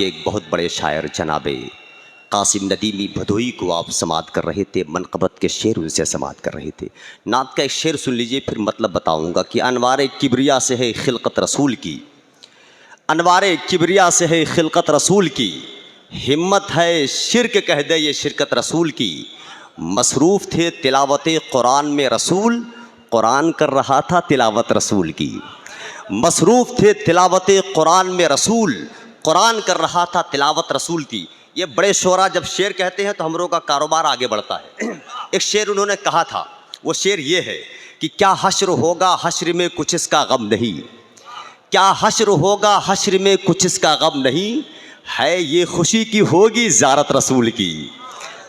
के एक बहुत बड़े शायर जनाबे कासिम नदीमी भदोई को आप समात कर रहे थे, मनक़बत के शेर उनसे समात कर रहे थे। नात का एक शेर सुन लीजिए, फिर मतलब बताऊंगा कि अनवार किबरिया से है खिलकत रसूल की, अनवार किबरिया से है खिलकत रसूल की, हिम्मत है शिरक कह दे ये शिरकत रसूल की। मसरूफ़ थे तिलावत कुरान में रसूल, कुरान कर रहा था तिलावत रसूल की। मसरूफ़ थे तिलावत कुरान में रसूल, कुरान कर रहा था तिलावत रसूल की। ये बड़े शोरा जब शेर कहते हैं तो हम लोगों का कारोबार आगे बढ़ता है। एक शेर उन्होंने कहा था, वो शेर ये है कि क्या हश्र होगा हश्र में कुछ इसका गम नहीं, क्या हश्र होगा हश्र में कुछ इसका गम नहीं, है ये खुशी की होगी ज़ियारत रसूल की,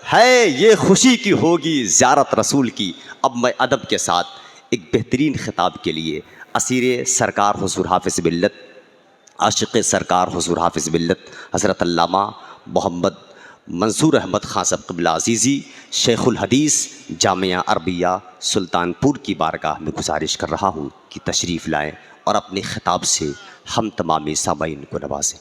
है ये खुशी की होगी ज़ियारत रसूल की। अब मैं अदब के साथ एक बेहतरीन ख़िताब के लिए असीर सरकार हुज़ूर हाफ़िज़ मिल्लत, आशिक़ सरकार हुज़ूर हाफ़िज़ मिल्लत हज़रत अल्लामा मोहम्मद मंसूर अहमद ख़ान साहब क़िबला अज़ीज़ी शेख़ुल हदीस जामिया अरबिया सुल्तानपुर की बारगाह में गुजारिश कर रहा हूँ कि तशरीफ़ लाएँ और अपने ख़िताब से हम तमामी सामाईन को नवाजें।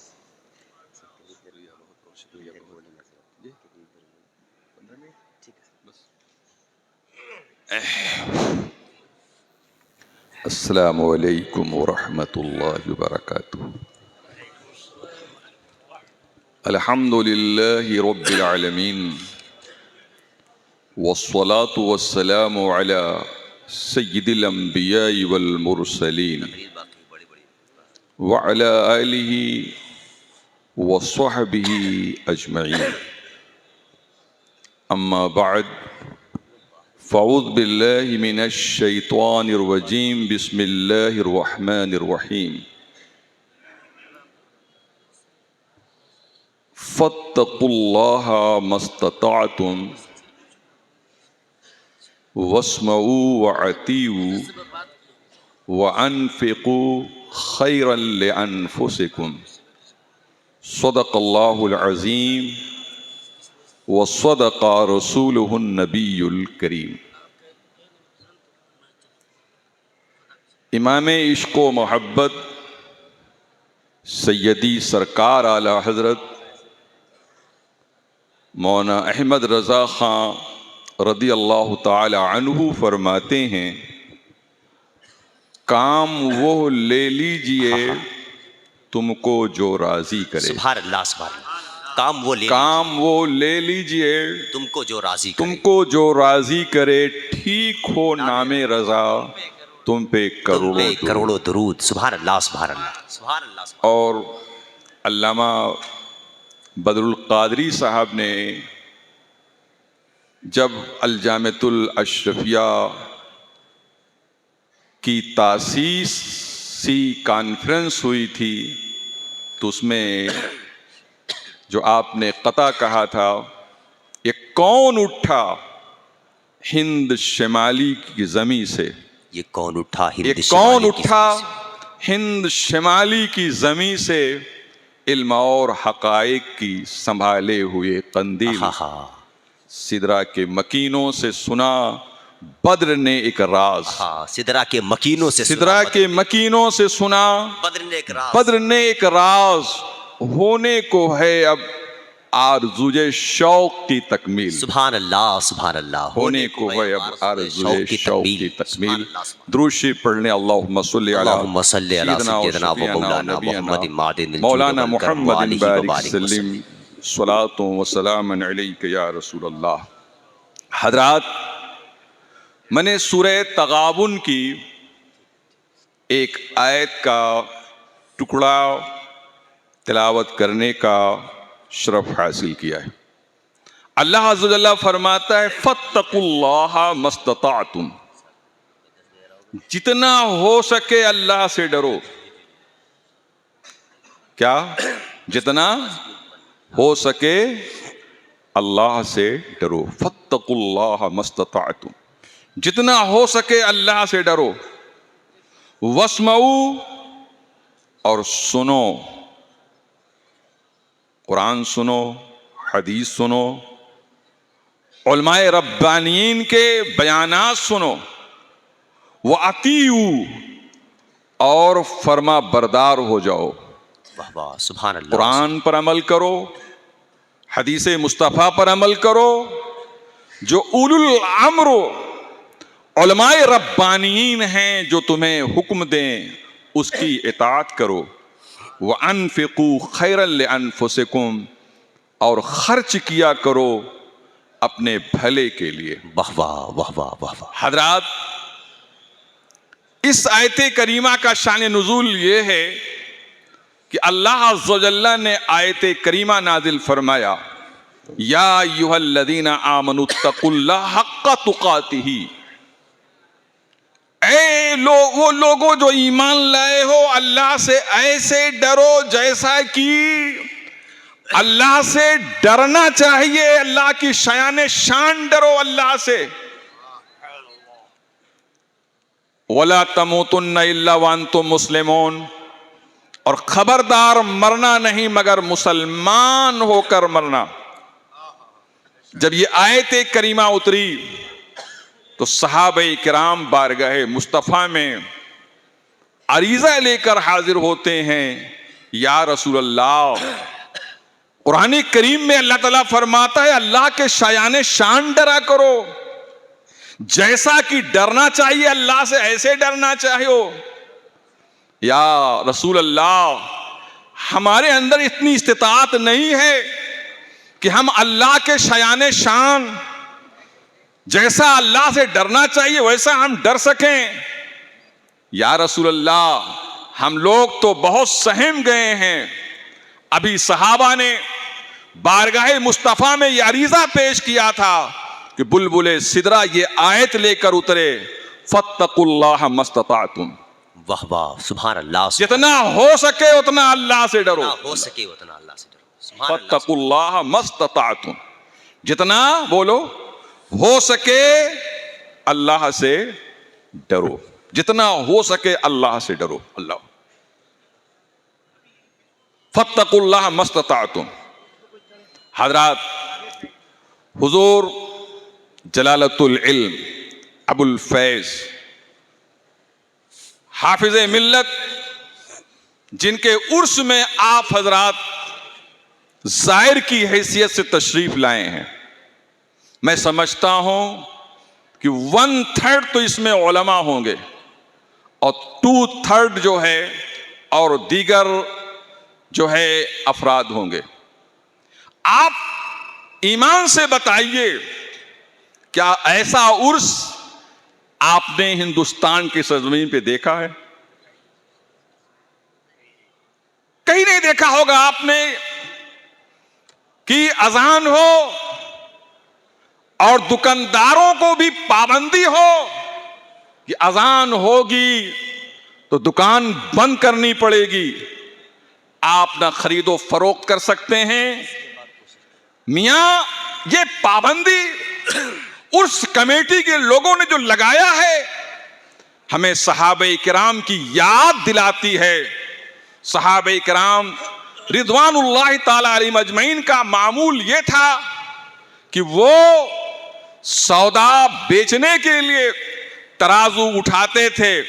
अस्सलामु अलैकुम वरहमतुल्लाहि वबरकातुहू। अल्हम्दुलिल्लाहि रब्बिल आलमीन वस्सलातु वस्सलामु अला सय्यिदिल अंबियाइ वल मुरसलीन व अला आलिहि व स्वहबिहि अजमईन। अम्मा बाद फ़अऊज़ु बिल्लाहि मिनश शैतानिर रजीम। बिस्मिल्लाहिर रहमानिर रहीम। फ़त्तक़ुल्लाह मस्तताअतुम वस्मऊ व अतीऊ व अनफ़िक़ू खैरन लिअन्फ़ुसिकुम। सदक़ल्लाहुल अज़ीम व सदक़ा रसूलुहुन नबियुल करीम। इमाम इश्क़ व मोहब्बत सैयदी सरकार आला हज़रत मौलाना अहमद रज़ा ख़ान रदी अल्लाह ताला अन्हु फरमाते हैं, काम वो ले लीजिए तुमको जो राज़ी करे। सुभान अल्लाह, सुभान अल्लाह। काम वो ले लीजिए तुमको जो राज़ी करे, तुमको जो राज़ी करे, ठीक हो नामे रज़ा तुम पे करोड़ों दुरूद। सुभान अल्लाह, सुभान अल्लाह, सुभान अल्लाह। और अल्लामा बदरुल क़ादरी साहब ने जब अल-जामिअतुल अशरफिया की तासीसी कॉन्फ्रेंस हुई थी तो उसमें जो आपने क़ता कहा था, ये कौन उठा हिंद शिमाली की ज़मीं से, ये कौन उठा हिंद शिमाली की ज़मीं से, इल्म और हक़ाइक़ की संभाले हुए कंदील। सिदरा के मकीनों से सुना बद्र ने एक राज, सिदरा के मकीनों से सुना बद्र ने एक राज, होने को है अब आरज़ुए शौक़ की तकमील। सुभान अल्लाह, सुभान अल्लाह। होने को है अब आरज़ुए शौक़ की तकमील। दुरूद शरीफ पढ़ने अल्लाहुम्मा सल्लि अला सय्यिदना व मौलाना मुहम्मद बारिक सल्लिम सलातो व सलामन अलैका या रसूल अल्लाह। हज़रात, मैंने सूरह तगाबुन की एक आयत का टुकड़ा तिलावत करने का शरफ हासिल किया है। अल्लाह अज़्ज़ा व जल्ला फरमाता है, फ़त्तक़ुल्लाह मस्तताअतुम, जितना हो सके अल्लाह से डरो। क्या? जितना हो सके अल्लाह से डरो। फ़त्तक़ुल्लाह मस्तताअतुम, जितना हो सके अल्लाह से डरो। वस्मऊ, और सुनो, कुरान सुनो, हदीस सुनो, उलमाए रब्बानीन के बयानात सुनो। व अतीऊ, और फरमा बरदार हो जाओ। वाह वाह, सुभान अल्लाह। कुरान पर अमल करो, हदीस मुस्तफ़ा पर अमल करो, जो उलुल अम्र उलमाए रब्बानीन हैं जो तुम्हें हुक्म दें उसकी इताअत करो। व अनफिकू खैरल लिअनफुसिकुम, और खर्च किया करो अपने भले के लिए। वाह वाह वाह वाह वाह वाह। हजरात, इस आयत करीमा का शान नुज़ूल ये है कि अल्लाह अज़्ज़ व जल्ल ने आयत करीमा नाजिल फरमाया, या अय्युहल्लज़ीना आमनुत्तकुल्लाह हक़्क़ तुक़ातिही, वो लोगों जो ईमान लाए हो, अल्लाह से ऐसे डरो जैसा कि अल्लाह से डरना चाहिए। अल्लाह की शान शान डरो अल्लाह से। वला तमूतुन्ना इल्ला व अंतुम मुस्लिमून, और खबरदार मरना नहीं मगर मुसलमान होकर मरना। जब ये आयत करीमा उतरी तो सहाबे किराम बारगाहे मुस्तफ़ा में अरीज़ा लेकर हाजिर होते हैं, या रसूल अल्लाह, कुरान करीम में अल्लाह ताला फरमाता है अल्लाह के शायान शान डरा करो, जैसा कि डरना चाहिए अल्लाह से ऐसे डरना चाहिए। या रसूल अल्लाह, हमारे अंदर इतनी इस्तिताअत नहीं है कि हम अल्लाह के शायान शान जैसा अल्लाह से डरना चाहिए वैसा हम डर सकें। या रसूल अल्लाह, हम लोग तो बहुत सहम गए हैं। अभी सहाबा ने बारगाहे मुस्तफ़ा में यह अरीज़ा पेश किया था कि बुलबुले सिदरा ये आयत लेकर उतरे, फत्तकुल्लाह मस्तताअतुम, वाह वाह, सुभान अल्लाह। जितना हो सके उतना अल्लाह से डरो, हो सके उतना अल्लाह से डरो, सुभान अल्लाह। फत्तकुल्लाह मस्तताअतुम, जितना बोलो हो सके अल्लाह से डरो, जितना हो सके अल्लाह से डरो। अल्लाह, फत्तकुल्लाह मस्तताअतुम। हजरात, हुजूर जलालतुल इल्म अबुल फैज हाफिज मिल्लत, जिनके उर्स में आप हजरात जाहिर की हैसियत से तशरीफ लाए हैं, मैं समझता हूं कि 1/3 तो इसमें उलमा होंगे और 2/3 जो है और दीगर जो है अफराद होंगे। आप ईमान से बताइए, क्या ऐसा उर्स आपने हिंदुस्तान की सरजमीन पे देखा है? कहीं नहीं देखा होगा आपने कि अजान हो और दुकानदारों को भी पाबंदी हो कि अजान होगी तो दुकान बंद करनी पड़ेगी, आप ना खरीदो फरोख्त कर सकते हैं। मियां, ये पाबंदी उस कमेटी के लोगों ने जो लगाया है, हमें सहाबे किराम की याद दिलाती है। सहाबे किराम रिदवानुल्लाह ताला अलैहिम अजमईन का मामूल ये था कि वो सौदा बेचने के लिए तराजू उठाते थे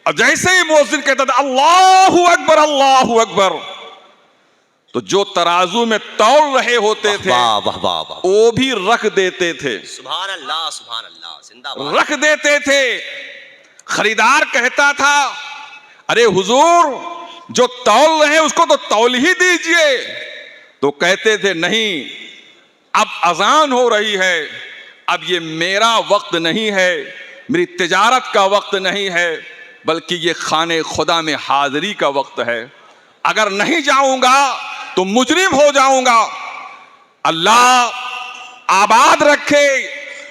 और जैसे ही मुअज्जिन कहता था अल्लाहु अकबर अल्लाहु अकबर, तो जो तराजू में तौल रहे होते थे वाह वाह वाह वाह, वो भी रख देते थे। सुभान अल्लाह सुभान अल्लाह, जिंदाबाद। रख देते थे। खरीदार कहता था अरे हुजूर, जो तौल रहे उसको तो तौल ही दीजिए। तो कहते थे नहीं, अब अजान हो रही है, अब ये मेरा वक्त नहीं है, मेरी तिजारत का वक्त नहीं है, बल्कि ये खाने खुदा में हाजिरी का वक्त है। अगर नहीं जाऊंगा तो मुजरिम हो जाऊंगा। अल्लाह आबाद रखे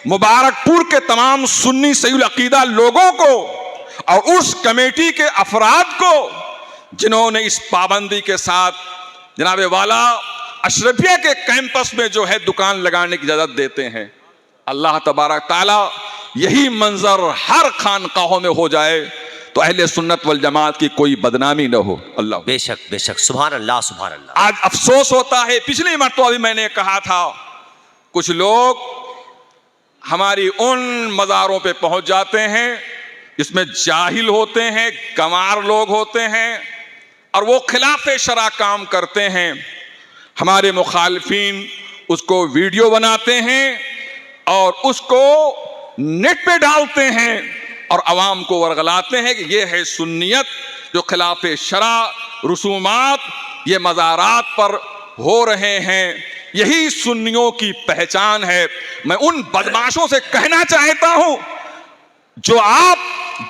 मुबारकपुर के तमाम सुन्नी सहीउल अकीदा लोगों को और उस कमेटी के अफराद को जिन्होंने इस पाबंदी के साथ जनाबे वाला अशरफिया के कैंपस में जो है दुकान लगाने की इजाजत देते हैं। अल्लाह तबारक ताला यही मंजर हर खानकाहों में हो जाए तो अहले सुन्नत वल जमात की कोई बदनामी न हो। अल्लाह, बेशक बेशक, सुभान अल्लाह सुभान अल्लाह। आज अफसोस होता है, पिछली मरतबा भी मैंने कहा था, कुछ लोग हमारी उन मज़ारों पे पहुंच जाते हैं, इसमें जाहिल होते हैं, गंवार लोग होते हैं, और वो खिलाफ शरा काम करते हैं, हमारे मुखालिफिन उसको वीडियो बनाते हैं और उसको नेट पे डालते हैं और अवाम को वर्गलाते हैं कि ये है सुन्नियत जो खिलाफ शरा रसूमात ये मज़ारात पर हो रहे हैं, यही सुन्नियों की पहचान है। मैं उन बदमाशों से कहना चाहता हूं जो आप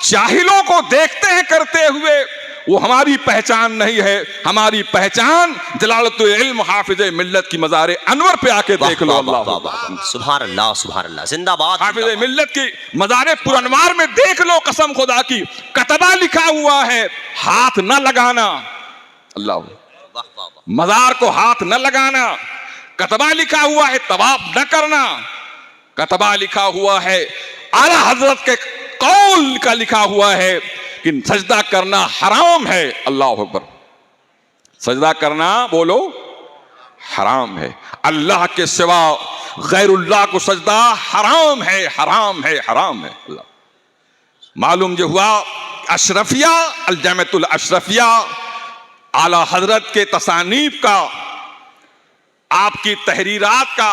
जाहिलों को देखते हैं करते हुए, वो हमारी पहचान नहीं है। हमारी पहचान जलालतुल इल्म हाफिज मिल्लत की मज़ार अनवर पे आके देख लो। अल्लाह सुभान अल्लाह, सुभान अल्लाह, जिंदाबाद। हाफिज मिल्लत की मज़ार पुरअनवार में देख लो, कसम खुदा की, कतबा लिखा हुआ है हाथ न लगाना। अल्लाह, मज़ार को हाथ न लगाना, कतबा लिखा हुआ है तवाफ न करना, कतबा लिखा हुआ है आला हजरत के कौल का लिखा हुआ है कि सजदा करना हराम है। अल्लाह अकबर, सजदा करना बोलो हराम है। अल्लाह के सिवा गैरुल्लाह को सजदा हराम है, हराम है, हराम है। अल्लाह मालूम जो हुआ अशरफिया अल जामिअतुल अशरफिया आला हजरत के तसानीफ का, आपकी तहरीरात का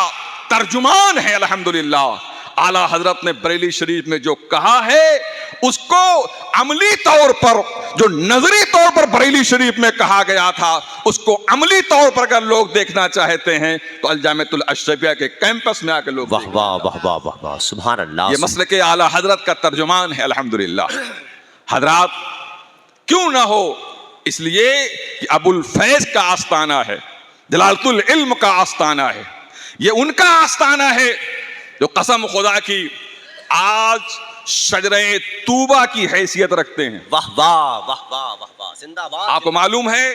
तर्जुमान है। अल्हम्दुलिल्लाह आला हजरत ने बरेली शरीफ में जो कहा है उसको अमली तौर पर, जो नजरी तौर पर बरेली शरीफ में कहा गया था, उसको अमली तौर पर अगर लोग देखना चाहते हैं तो अल जामिअतुल अशरफिया के कैंपस में आकर लोग। वाह वाह वाह वाह वाह वाह, सुभान अल्लाह। ये मसले के आला हजरत का तर्जुमान है। अल्हम्दुलिल्लाह हजरात, क्यों ना हो, इसलिए कि अबुल फैज का आस्ताना है, जलालतुल इल्म का आस्ताना है, ये उनका आस्ताना है जो कसम खुदा की आज शजरे तूबा की हैसियत रखते हैं। वाह वाह वाह वाह वाह वाह, जिंदाबाद। आपको मालूम है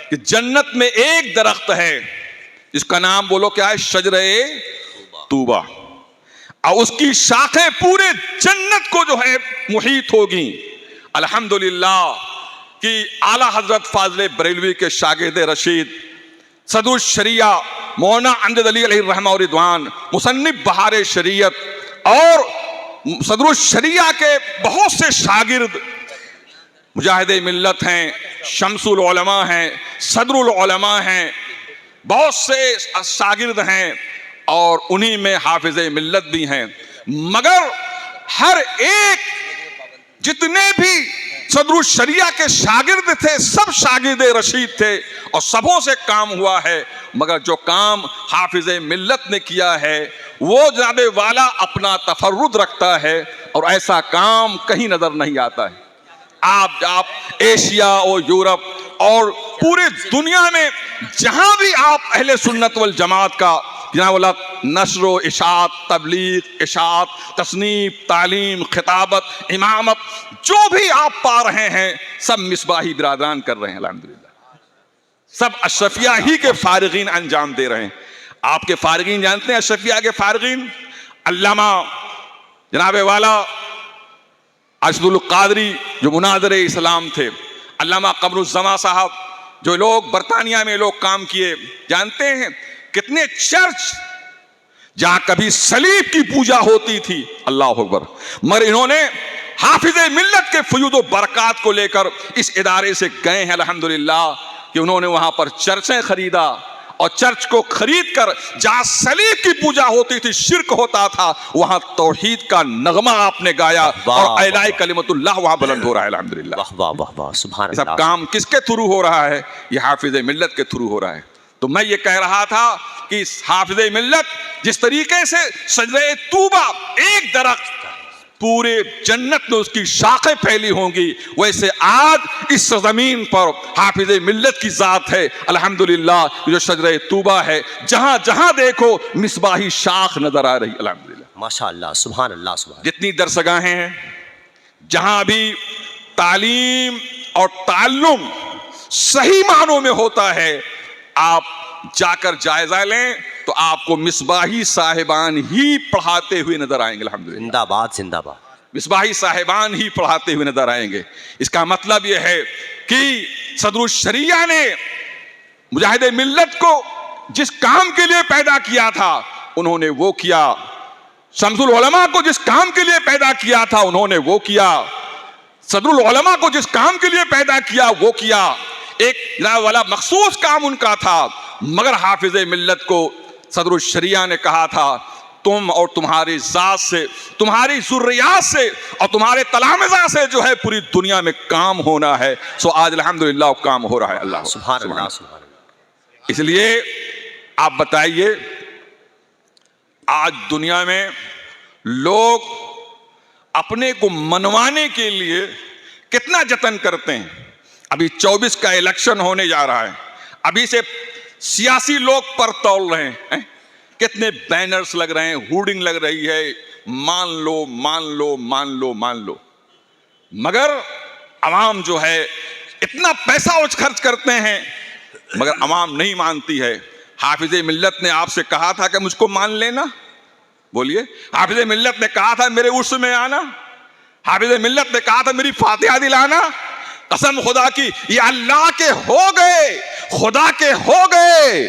कि जन्नत में एक दरख्त है जिसका नाम बोलो क्या है, शजरे तूबा, और उसकी शाखें पूरे जन्नत को जो है मुहीत होगी। अल्हम्दुलिल्लाह कि आला हजरत फाज़िल बरेलवी के शागिर्द रशीद सदरुल शरिया मौलाना अमजद अली अलैहि रहमा और रिदवान, मुसन्निफ बहार शरीयत और सदरुल शरिया के बहुत से शागिर्द मुजाहिद मिल्लत हैं, शम्सुल उलमा हैं, सदरुल उलमा हैं, बहुत से शागिर्द हैं और उन्हीं में हाफिज मिल्लत भी हैं। मगर हर एक जितने भी सदरुल शरिया के शागिर्द थे, सब शागिर्द रशीद थे और सबों से काम हुआ है। मगर जो काम हाफिज मिल्लत ने किया है वो जनाब वाला अपना तफर्रुद रखता है और ऐसा काम कहीं नजर नहीं आता है। आप एशिया और यूरोप और पूरे दुनिया में जहां भी आप अहले सुन्नत वल जमात का जनाब नश्र इशात, तबलीग, इशात, तसनीफ, तालीम, खिताबत, इमामत जो भी आप पा रहे हैं सब मिसबाही बिरादरान कर रहे हैं। अल्हम्दुलिल्लाह सब अशरफिया ही के फारिगीन अंजाम दे रहे हैं। आपके फारिगीन जानते हैं अशरफिया के फारिगीन? अल्लामा जनाब वाला अशदुल कादरी जो मुनाज़िर इस्लाम थे, अल्लामा कमरुज़्ज़मा साहब जो लोग बरतानिया में लोग काम किए, जानते हैं कितने चर्च जहां कभी सलीब की पूजा होती थी, अल्लाह अकबर, मगर इन्होंने हाफिज मिल्लत के फयूद व बरक़ात को लेकर इस इदारे से गए हैं अल्हम्दुलिल्लाह कि उन्होंने वहां पर चर्चें खरीदा और चर्च को खरीद कर जहां सलीब की पूजा होती थी, शिर्क होता था, वहां तौहीद का नगमा आपने गाया और इलाही कलिमतुल्लाह वहां बुलंद हो रहा है। अल्हम्दुलिल्लाह वाह वाह वाह वाह, सुभान अल्लाह। सब काम किसके थ्रू हो रहा है? ये हाफिज मिल्लत के थ्रू हो रहा है। तो मैं ये कह रहा था कि हाफिज मिल्लत जिस तरीके से सजरे तूबा एक दरख्त पूरे जन्नत में उसकी शाखें फैली होंगी, वैसे आज इस ज़मीन पर हाफिज मिल्लत की ज़ात है अल्हम्दुलिल्लाह। जो शजरे तूबा है जहां जहां देखो मिसबाही शाख नजर आ रही अल्हम्दुलिल्लाह, माशाअल्लाह, सुभान अल्लाह, सुभान। जितनी दरसगाहें हैं जहां भी तालीम और ताल्लुम सही मानों में होता है, आप जाकर जायजा लें तो आपको मिसबाही साहिबान ही पढ़ाते हुए नजर आएंगे। अल्हम्दुलिल्लाह, जिंदाबाद जिंदाबाद, मिसबाही साहिबान ही पढ़ाते हुए नजर आएंगे। इसका मतलब यह है कि सदरुल शरिया ने मुजाहिद मिल्लत को जिस काम के लिए पैदा किया था उन्होंने वो किया, शम्सुल उलमा को जिस काम के लिए पैदा किया था उन्होंने वो किया, सदरुल उलमा को जिस काम के लिए पैदा किया वो किया। एक जनाब वाला मखसूस काम उनका था, मगर हाफिज मिल्लत को सदरुल शरिया ने कहा था तुम और तुम्हारी जात से, तुम्हारी ज़ुर्रियात से और तुम्हारे तलामज़ा से जो है पूरी दुनिया में काम होना है। सो आज अल्हम्दुलिल्लाह काम हो रहा है। अल्लाह सुभान अल्लाह, सुभान अल्लाह। इसलिए आप बताइए आज दुनिया में लोग अपने को मनवाने के लिए कितना जतन करते हैं। अभी 24 का इलेक्शन होने जा रहा है, अभी से सियासी लोग पर तौल रहे हैं, कितने बैनर्स लग रहे हैं, होर्डिंग लग रही है, मान लो मान लो मान लो मान लो। मगर अवाम जो है इतना पैसा उच खर्च करते हैं मगर अवाम नहीं मानती है। हाफिज मिल्लत ने आपसे कहा था कि मुझको मान लेना, बोलिए। हाफिज मिल्लत ने कहा था मेरे उर्स में आना, हाफिज मिल्लत ने कहा था मेरी फातिहा दिलाना। कसम खुदा की ये अल्लाह के हो गए, खुदा के हो गए,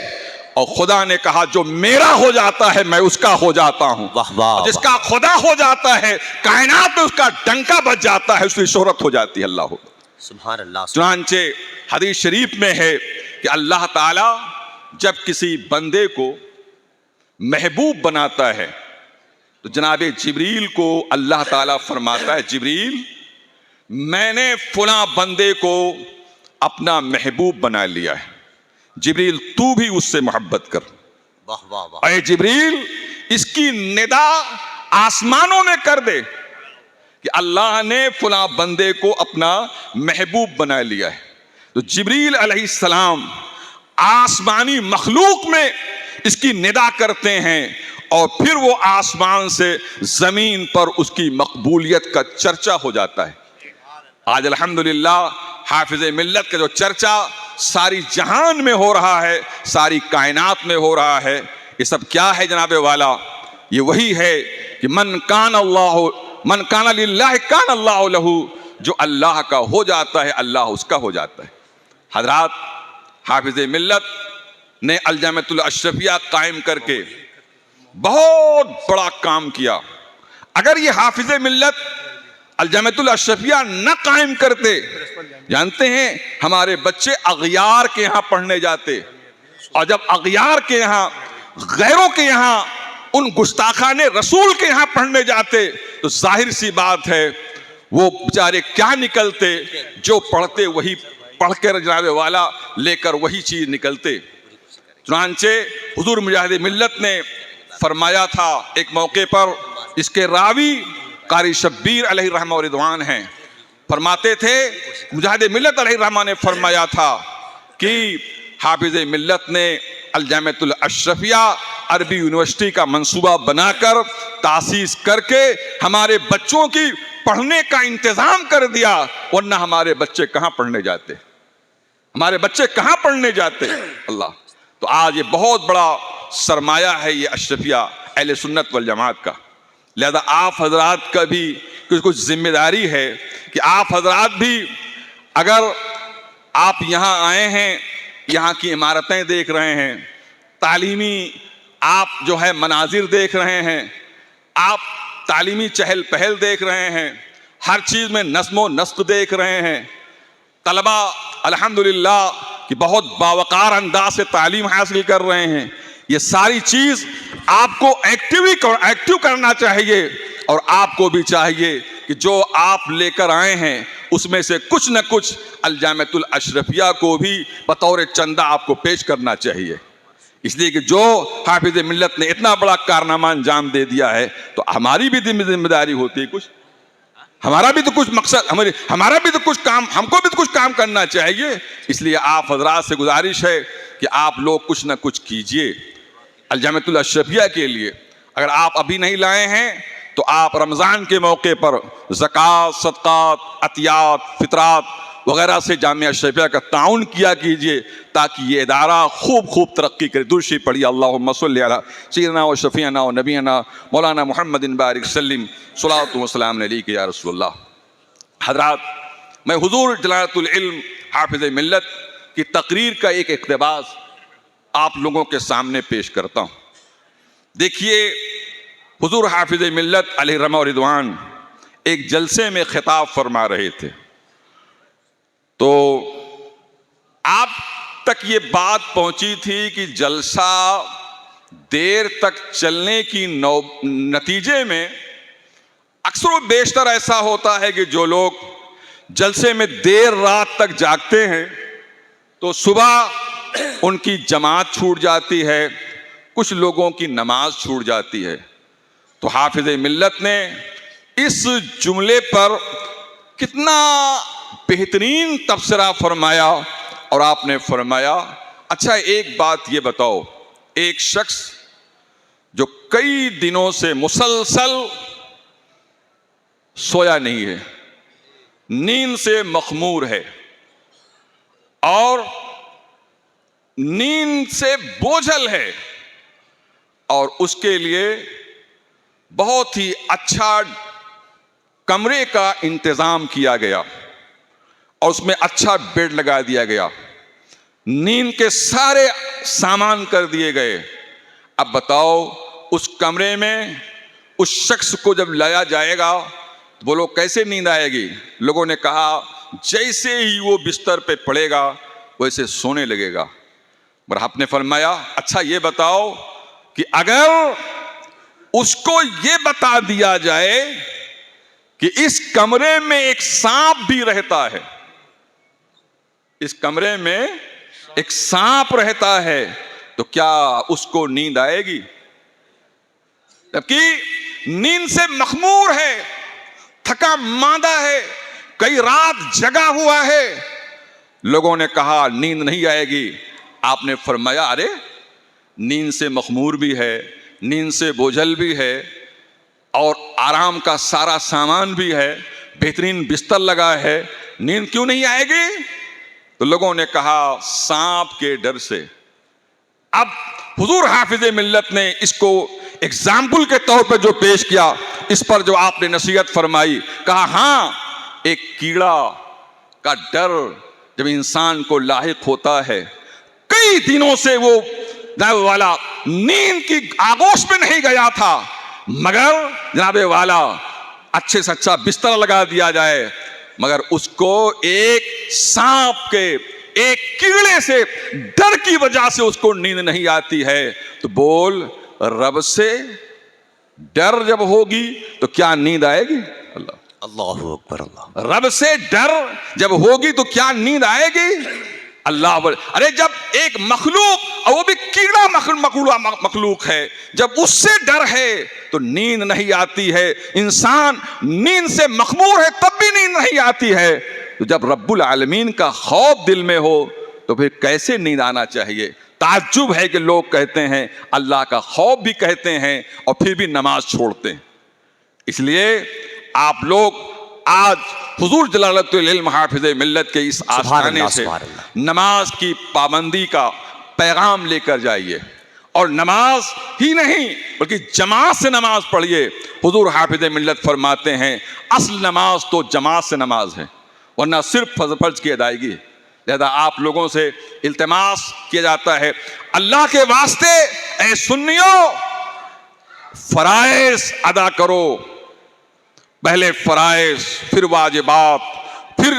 और खुदा ने कहा जो मेरा हो जाता है मैं उसका हो जाता हूं। वाह वाह, जिसका खुदा हो जाता है कायनात में उसका डंका बज जाता है, उसकी शोहरत हो जाती है। अल्लाह सुभान अल्लाह। चुनांचे हदीस शरीफ में है कि अल्लाह ताला जब किसी बंदे को महबूब बनाता है तो जनाबे जिब्रील को अल्लाह ताला फरमाता है जिब्रील मैंने फुला बंदे को अपना महबूब बना लिया है, जिब्रील तू भी उससे मोहब्बत कर। वाह वाह वाह। अरे जिब्रील इसकी निदा आसमानों में कर दे कि अल्लाह ने फुला बंदे को अपना महबूब बना लिया है। तो जिब्रील अलैहिस्सलाम आसमानी मखलूक में इसकी निदा करते हैं और फिर वो आसमान से जमीन पर उसकी मकबूलियत का चर्चा हो जाता है। आज अल्हम्दुलिल्लाह हाफिज मिल्लत का जो चर्चा सारी जहान में हो रहा है, सारी कायनात में हो रहा है, ये सब क्या है जनाबे वाला? ये वही है कि मन कान लिल्लाह कान अल्लाह लहू, जो अल्लाह का हो जाता है अल्लाह उसका हो जाता है। हजरात, हाफिज मिल्लत ने अल-जामिअतुल अशरफिया कायम करके बहुत बड़ा काम किया। अगर ये हाफिज मिल्लत अल-जामिअतुल अशरफिया न कायम करते, जानते हैं हमारे बच्चे अगयार के यहाँ पढ़ने जाते, और जब अगयार के यहाँ, गैरों के यहाँ, उन गुस्ताखाने रसूल के यहाँ पढ़ने जाते तो जाहिर सी बात है वो बेचारे क्या निकलते, जो पढ़ते वही पढ़ कर जनाबे वाला लेकर वही चीज निकलते। चुनांचे हुजूर मुजाहिद मिल्लत ने फरमाया था एक मौके पर, इसके रावी कारी शब्बीर अलैहि रहमा व रिदवान हैं, फरमाते थे मुजाहिद मिल्लत अलैहि रहमा ने फरमाया था कि हाफिज मिल्लत ने अल-जामिअतुल अशरफिया अरबी यूनिवर्सिटी का मंसूबा बनाकर तासीस करके हमारे बच्चों की पढ़ने का इंतजाम कर दिया, वरना हमारे बच्चे कहाँ पढ़ने जाते, हमारे बच्चे कहाँ पढ़ने जाते। अल्लाह, तो आज ये बहुत बड़ा सरमाया है ये अशरफिया अहले सुन्नत वल जमात का। लिहाजा आप हजरात का भी कुछ जिम्मेदारी है कि आप हजरात भी, अगर आप यहाँ आए हैं, यहाँ की इमारतें देख रहे हैं, तालीमी आप जो है मनाजिर देख रहे हैं, आप तालीमी चहल पहल देख रहे हैं, हर चीज़ में नज़्म व नस्क देख रहे हैं, तलबा अल्हम्दुलिल्लाह कि बहुत बावकार अंदाज से तालीम हासिल कर रहे हैं, ये सारी चीज़ आपको एक्टिव करना चाहिए। और आपको भी चाहिए कि जो आप लेकर आए हैं उसमें से कुछ न कुछ अल-जामिअतुल अशरफिया को भी बतौर चंदा आपको पेश करना चाहिए। इसलिए कि जो हाफिज मिल्लत ने इतना बड़ा कारनामा अंजाम दे दिया है तो हमारी भी जिम्मेदारी होती है, कुछ हमारा भी तो कुछ मकसद, हमारा भी तो कुछ काम, हमको भी तो कुछ काम करना चाहिए। इसलिए आप हजरात से गुजारिश है कि आप लोग कुछ न कुछ कीजिए अल-जामिअतुल अशरफिया के लिए। अगर आप अभी नहीं लाए हैं तो आप रमज़ान के मौके पर ज़कात, सदक़ात, अतियात, फितरात वगैरह से जामिया अशरफिया का ताउन किया कीजिए ताकि ये इदारा खूब तरक्की करे। दुरूद पढ़िए, अल्लाहुम्मा सल्लि अला सय्यिदिना व शफ़ीअना व नबीना मौलाना मुहम्मदिन बारिक सल्लिम सलातु व सलाम अलैका या रसूलल्लाह। हज़रात, मैं हुज़ूर जलालतुल इल्म हाफिज़ मिल्लत की तकरीर का एक इक़्तिबास आप लोगों के सामने पेश करता हूँ। देखिए, हुज़ूर हाफिज़ मिल्लत अलैहि रहमा व रिदवान एक जलसे में खिताब फरमा रहे थे, तो आप तक ये बात पहुंची थी कि जलसा देर तक चलने की नतीजे में अक्सर बेशतर ऐसा होता है कि जो लोग जलसे में देर रात तक जागते हैं तो सुबह उनकी जमात छूट जाती है, कुछ लोगों की नमाज छूट जाती है। तो हाफिज मिल्लत ने इस जुमले पर कितना बेहतरीन तबसरा फरमाया और आपने फरमाया, अच्छा एक बात ये बताओ, एक शख्स जो कई दिनों से मुसलसल सोया नहीं है, नींद से मखमूर है और नींद से बोझल है और उसके लिए बहुत ही अच्छा कमरे का इंतजाम किया गया और उसमें अच्छा बेड लगा दिया गया, नींद के सारे सामान कर दिए गए। अब बताओ उस कमरे में उस शख्स को जब लाया जाएगा तो बोलो कैसे नींद आएगी? लोगों ने कहा जैसे ही वो बिस्तर पे पड़ेगा वैसे सोने लगेगा। पर आपने फरमाया अच्छा ये बताओ कि अगर उसको ये बता दिया जाए कि इस कमरे में एक सांप भी रहता है, इस कमरे में एक सांप रहता है, तो क्या उसको नींद आएगी? जबकि नींद से मखमूर है, थका मांदा है, कई रात जगा हुआ है। लोगों ने कहा नींद नहीं आएगी। आपने फरमाया अरे नींद से मखमूर भी है, नींद से बोझल भी है और आराम का सारा सामान भी है, बेहतरीन बिस्तर लगा है, नींद क्यों नहीं आएगी? तो लोगों ने कहा सांप के डर से। अब हुजूर हाफिज मिल्लत ने इसको एग्जाम्पल के तौर पर जो पेश किया, इस पर जो आपने नसीहत फरमाई, कहा हाँ एक कीड़ा का डर जब इंसान को लाहिक होता है, कई दिनों से वो जनाब वाला नींद की आगोश में नहीं गया था, मगर जनाब वाला अच्छे से अच्छा बिस्तर लगा दिया जाए, मगर उसको एक सांप के, एक कीड़े से डर की वजह से उसको नींद नहीं आती है। तो बोल रब से डर जब होगी तो क्या नींद आएगी? अल्लाहु अकबर अल्लाह। रब से डर जब होगी तो क्या नींद आएगी? अल्लाह। अरे जब एक मखलूक, और वो भी कीड़ा मखलूक है, जब उससे डर है तो नींद नहीं आती है। इंसान नींद से मखमूर है तब भी नींद नहीं आती है। तो जब रब्बुल आलमीन का खौफ दिल में हो तो फिर कैसे नींद आना चाहिए? ताज्जुब है कि लोग कहते हैं अल्लाह का खौफ भी कहते हैं और फिर भी नमाज छोड़ते हैं। इसलिए आप लोग आज हुजूर जलालतुल इल्म हाफिज मिल्लत के इस आस्थाने से नमाज की पाबंदी का पैगाम लेकर जाइए और नमाज ही नहीं बल्कि जमात से नमाज पढ़िए। हुजूर हाफिज मिल्लत फरमाते हैं असल नमाज तो जमात से नमाज है, वरना सिर्फ फर्ज की अदायगी। लिहाजा आप लोगों से इल्तिमास किया जाता है अल्लाह के वास्ते ऐ सुन्नियों फराइज अदा करो, पहले फराइज फिर वाजिबात फिर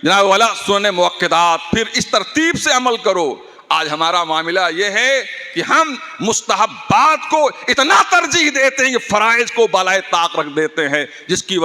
जनाब वाला सुन्नत मुअक्कदात, फिर इस तरतीब से अमल करो। आज हमारा मामला यह है कि हम मुस्तहब्बात को इतना तरजीह देते हैं कि फराइज को बालाए ताक रख देते हैं, जिसकी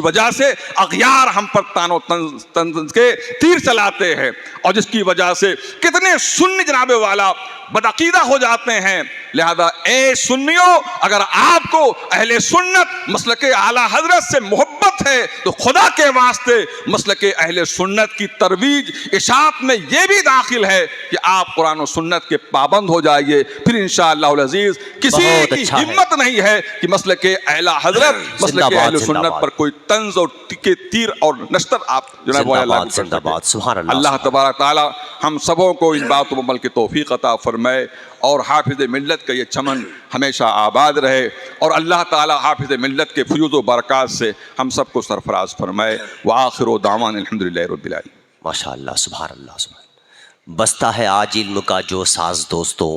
वजह से अगयार हम पर तानो तंज के तीर चलाते हैं और जिसकी वजह से कितने सुन्नी जनाब वाला बदअकीदा हो जाते हैं। लिहाजा ए सुन्नियों, अगर आपको अहले सुन्नत मसलके आला हजरत से मोहब्बत है तो खुदा के वास्ते मसलके अहले सुन्नत की तरवीज इशाअत में यह भी दाखिल है कि आप कुरान और सुन्नत के पाबंद हो जाइए। फिर इंशाअल्लाह अज़ीज़ किसी की हिम्मत नहीं है कि मसलके आला हजरत मसलके अहले सुन्नत पर कोई तंज और तीर और नश्तर आप अल्लाह तबारक तआला हम सबों को इन बातों पर अमल की तौफीक अता फरमाए और हाफिज मिल्लत का ये चमन हमेशा आबाद रहे और अल्लाह ताला हाफिज मिल्लत के फ्यूज़ व बरक़ात से हम सबको सरफराज फरमाए। व आखिर दावान अल्हम्दुलिल्लाहि रब्बिल आलमीन। माशाअल्लाह, सुभान अल्लाह, सुभान। बसता है आज इल्म का जो साज दोस्तों,